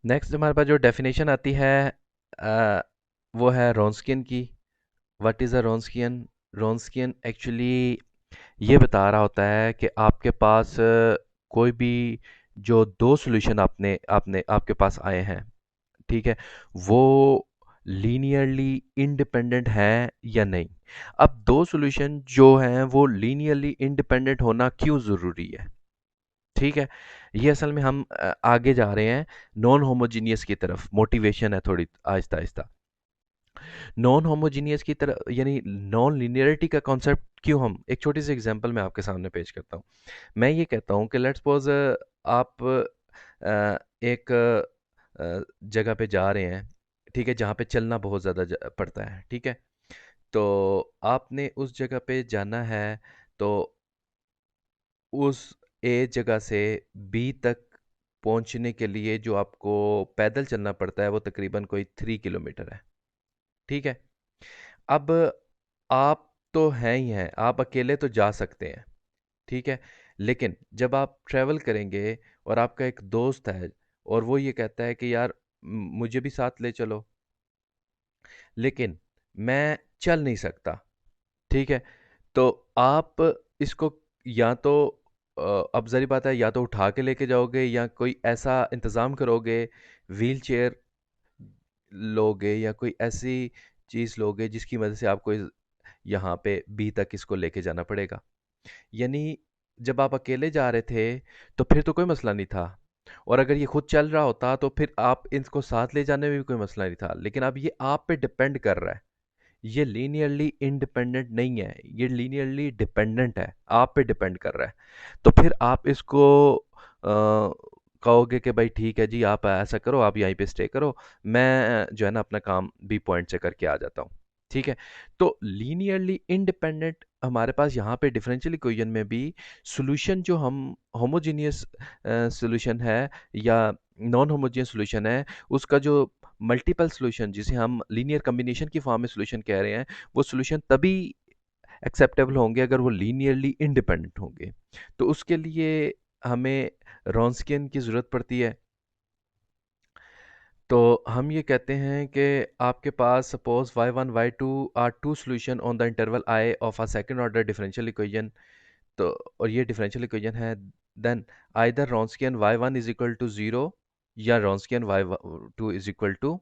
Next हमारे पास जो definition आती है अ, वो है रॉन्स्कियन की। What is a Wronskian? Wronskian actually ये बता रहा होता है कि आपके पास कोई भी जो दो सॉल्यूशन आपने आपने आपके पास आए हैं, ठीक है, वो लीनियरली इंडिपेंडेंट हैं या नहीं। अब दो सॉल्यूशन जो हैं वो लीनियरली इंडिपेंडेंट होना क्यों ज़रूरी है? ठीक है, ये असल में हम आगे जा रहे हैं नॉन होमोजीनियस की तरफ। मोटिवेशन है थोड़ी आहिस्ता आहिस्ता। नॉन होमोजीनियस की तरफ यानी नॉन लीनियरिटी का कॉन्सेप्ट क्यों, हम एक छोटी सी एग्जांपल मैं आपके सामने पेश करता हूँ। मैं ये कहता हूँ कि लेट्स सपोज आप एक जगह पे जा रहे हैं, ठीक है, जहाँ पे चलना बहुत ज़्यादा पड़ता है, ठीक है। तो आपने उस जगह पे जाना है, तो उस ए जगह से बी तक पहुंचने के लिए जो आपको पैदल चलना पड़ता है वो तकरीबन कोई 3 किलोमीटर है, ठीक है। अब आप तो हैं ही हैं, आप अकेले तो जा सकते हैं, ठीक है। लेकिन जब आप ट्रैवल करेंगे और आपका एक दोस्त है और वो ये कहता है कि यार मुझे भी साथ ले चलो, लेकिन मैं चल नहीं सकता, ठीक है। तो आप इसको या तो अब ज़ाहिर बात है, या तो उठा के लेके जाओगे या कोई ऐसा इंतज़ाम करोगे, व्हील चेयर लोगे या कोई ऐसी चीज़ लोगे जिसकी मदद से आपको यहाँ पे बी तक इसको लेके जाना पड़ेगा। यानी जब आप अकेले जा रहे थे तो फिर तो कोई मसला नहीं था, और अगर ये खुद चल रहा होता तो फिर आप इसको साथ ले जाने में भी कोई मसला नहीं था। लेकिन अब ये आप पे डिपेंड कर रहा है, ये लीनियरली इंडिपेंडेंट नहीं है, ये लीनियरली डिपेंडेंट है, आप पे डिपेंड कर रहा है। तो फिर आप इसको कहोगे कि भाई ठीक है जी, आप ऐसा करो, आप यहीं पे स्टे करो, मैं जो है ना अपना काम बी पॉइंट से करके आ जाता हूँ, ठीक है। तो लीनियरली इंडिपेंडेंट हमारे पास यहाँ पे डिफरेंशियल इक्वेशन में भी सॉल्यूशन जो हम होमोजेनियस सॉल्यूशन है या नॉन होमोजेनियस सॉल्यूशन है, उसका जो मल्टीपल सॉल्यूशन जिसे हम लीनियर कॉम्बिनेशन की फॉर्म में सॉल्यूशन कह रहे हैं, वो सॉल्यूशन तभी एक्सेप्टेबल होंगे अगर वो लीनियरली इंडिपेंडेंट होंगे। तो उसके लिए हमें रॉन्स्कियन की ज़रूरत पड़ती है। तो हम ये कहते हैं कि आपके पास suppose y1 y2 are two solution on the interval i of a second order differential equation. तो और ये डिफरेंशियल इक्वेशन है, then either Wronskian y1 is equal to zero या Wronskian y2 is equal to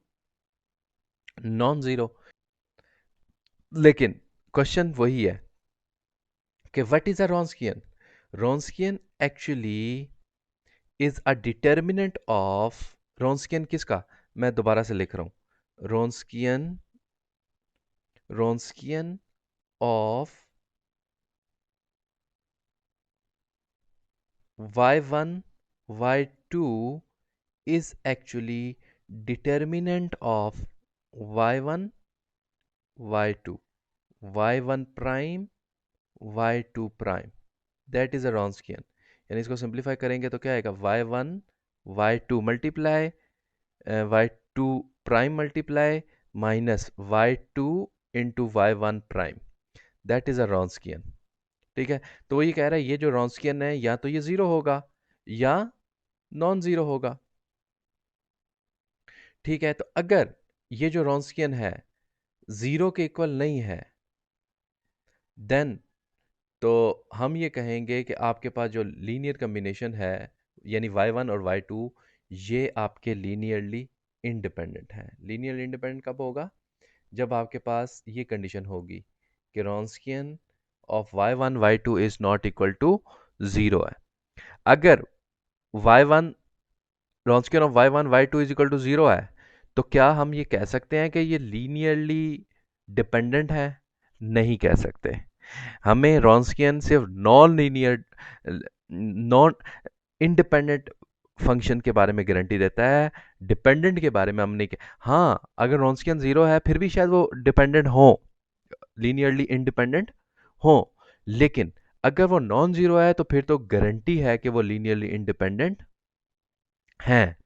non zero. लेकिन question वही है कि what is a Wronskian? Wronskian actually is a determinant of, Wronskian किसका, मैं दोबारा से लिख रहा हूं, Wronskian, Wronskian of y1 y2 is actually determinant of y1 y2, y1 prime y2 prime, that is a Wronskian. यानी इसको सिंप्लीफाई करेंगे तो क्या आएगा, y1 y2 multiply y2 prime multiply minus y2 into y1 prime, that is a Wronskian, ठीक है। तो वो ये कह रहा है ये जो रॉन्स्कियन है या तो ये ज़ीरो होगा या नॉन ज़ीरो होगा, ठीक है। तो अगर ये जो रॉन्स्कियन है ज़ीरो के इक्वल नहीं है, देन तो हम ये कहेंगे कि आपके पास जो लीनियर कम्बिनेशन है यानी y1 और y2, ये आपके लीनियरली इंडिपेंडेंट हैं। लीनियर इंडिपेंडेंट कब होगा? जब आपके पास ये कंडीशन होगी कि Wronskian of y1 y2 is not equal to zero है। अगर y1, Wronskian of y1 y2 is equal to zero है, तो क्या हम ये कह सकते हैं कि ये लीनियरली डिपेंडेंट है? नहीं कह सकते। हमें रॉन्स्कियन सिर्फ non linear, non independent function के बारे में गारंटी देता है, डिपेंडेंट के बारे में हम नहीं हाँ, अगर रॉन्स्कियन ज़ीरो है फिर भी शायद वो डिपेंडेंट हो, लीनियरली इंडिपेंडेंट हो, लेकिन अगर वो नॉन ज़ीरो है तो फिर तो गारंटी है कि वो लीनियरली इंडिपेंडेंट हैं।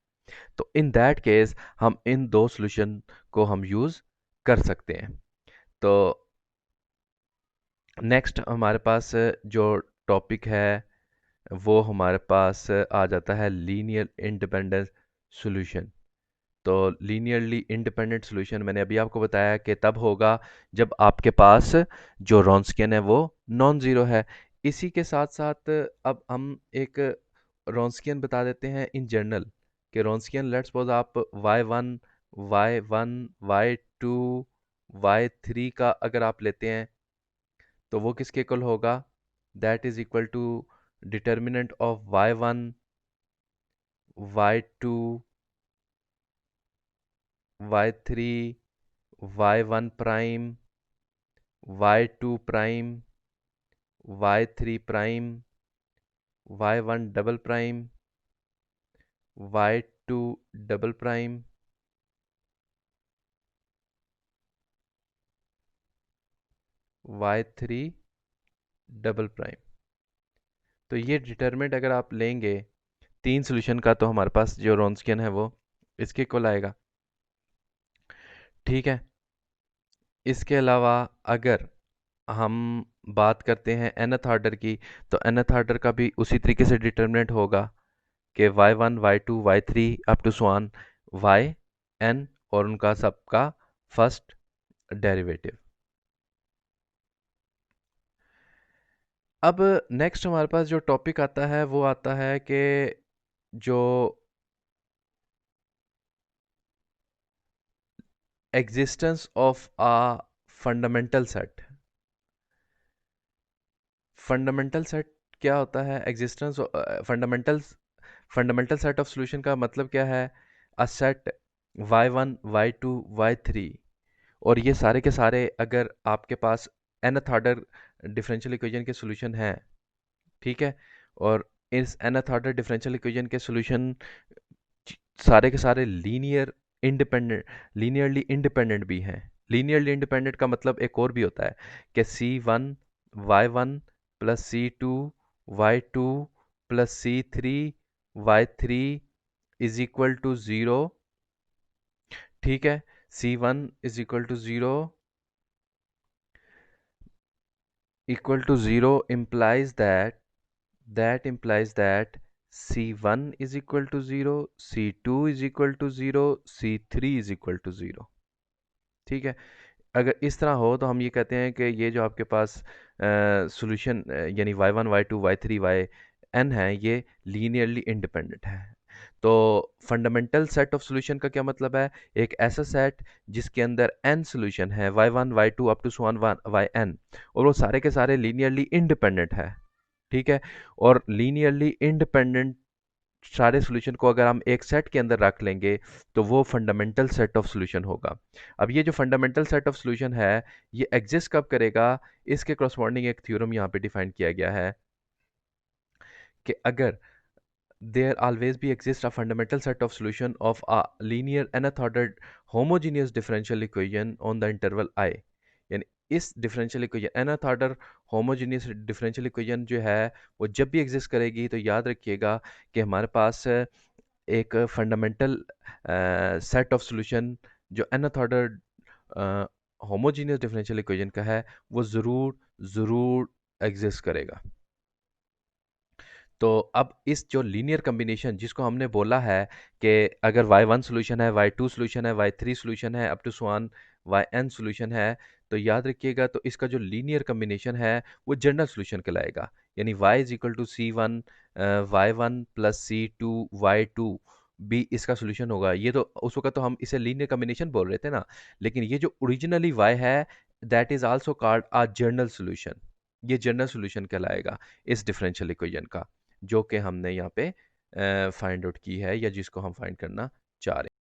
तो इन दैट केस हम इन दो सॉल्यूशन को हम यूज़ कर सकते हैं। तो नेक्स्ट हमारे पास जो टॉपिक है वो हमारे पास आ जाता है लीनियर इंडिपेंडेंस सॉल्यूशन। तो लीनियरली इंडिपेंडेंट सॉल्यूशन मैंने अभी आपको बताया कि तब होगा जब आपके पास जो रॉन्स्कियन है वो नॉन ज़ीरो है। इसी के साथ साथ अब हम एक रॉन्स्कियन बता देते हैं इन जनरल, कि रॉन्स्कियन लेट्स सपोज आप y1 y2 y3 का अगर आप लेते हैं तो वो किसके इक्वल होगा? That is equal to determinant of y1 y2 y3 y1 prime y2 prime y3 prime y1 double prime y2 double prime y3 double prime. तो ये डिटर्मिनेंट अगर आप लेंगे तीन सॉल्यूशन का तो हमारे पास जो रॉन्स्कियन है वो इसके इक्वल आएगा। ठीक है। इसके अलावा अगर हम बात करते हैं nth ऑर्डर की, तो nth ऑर्डर का भी उसी तरीके से डिटर्मिनेंट होगा कि y1 y2 y3 up to स्वान yn और उनका सबका फर्स्ट डेरिवेटिव। अब नेक्स्ट हमारे पास जो टॉपिक आता है वो आता है कि जो existence of a fundamental set. Fundamental set क्या होता है? Existence fundamental set of solution का मतलब क्या है? A set y1 y2 y3 और ये सारे के सारे अगर आपके पास nth ऑर्डर डिफरेंशियल इक्वेशन के सॉल्यूशन हैं, ठीक है, और इस nth ऑर्डर डिफरेंशियल इक्वेशन के सॉल्यूशन सारे के सारे लीनियरली इंडिपेंडेंट भी हैं। लीनियरली इंडिपेंडेंट का मतलब एक और भी होता है कि c1 y1 plus c2 y2 plus c3 y3 is equal to zero. ठीक है। c1 is equal to zero equal to 0 implies that c1 is equal to 0, c2 is equal to 0, c3 is equal to 0। ठीक है। अगर इस तरह हो तो हम ये कहते हैं कि ये जो आपके पास सॉल्यूशन यानी y1 y2 y3 yn है ये लीनियरली इंडिपेंडेंट है। तो फंडामेंटल सेट ऑफ सॉल्यूशन का क्या मतलब है? एक ऐसा सेट जिसके अंदर n सॉल्यूशन है y1 y2 up to sworn yn और वो सारे के सारे लीनियरली इंडिपेंडेंट है। ठीक है। और लीनियरली इंडिपेंडेंट सारे सॉल्यूशन को अगर हम एक सेट के अंदर रख लेंगे तो वो फंडामेंटल सेट ऑफ सॉल्यूशन होगा। अब ये जो फंडामेंटल सेट ऑफ सॉल्यूशन है ये एग्जिस्ट कब करेगा? इसके करस्पॉन्डिंग एक थ्योरम यहाँ पे डिफाइन किया गया है कि अगर there always be exists a fundamental set of solution of a linear nth ordered homogeneous differential equation on the interval I। यानी इस differential equation nth order homogeneous differential equation जो है वो जब भी एग्जिस्ट करेगी तो याद रखिएगा कि हमारे पास एक फंडामेंटल सेट ऑफ सॉल्यूशन जो nth order homogeneous differential equation का है वो ज़रूर ज़रूर एग्जिस्ट करेगा। तो अब इस जो लीनियर कम्बिनेशन जिसको हमने बोला है कि अगर y1 सॉल्यूशन है y2 सॉल्यूशन है y3 सॉल्यूशन है अप टू स्वान yn सॉल्यूशन है, तो याद रखिएगा तो इसका जो लीनियर कम्बिनेशन है वो जनरल सॉल्यूशन कहलाएगा। यानी y is equal to c1 y1 plus c2 y2 भी इसका सॉल्यूशन होगा। ये तो उस वक्त तो हम इसे लीनियर कम्बिनेशन बोल रहे थे ना, लेकिन ये जो ओरिजिनली y है that is also called a general solution. ये जनरल सॉल्यूशन कहलाएगा इस डिफरेंशियल इक्वेशन का, जो कि हमने यहाँ पे फाइंड आउट की है या जिसको हम फाइंड करना चाह रहे हैं।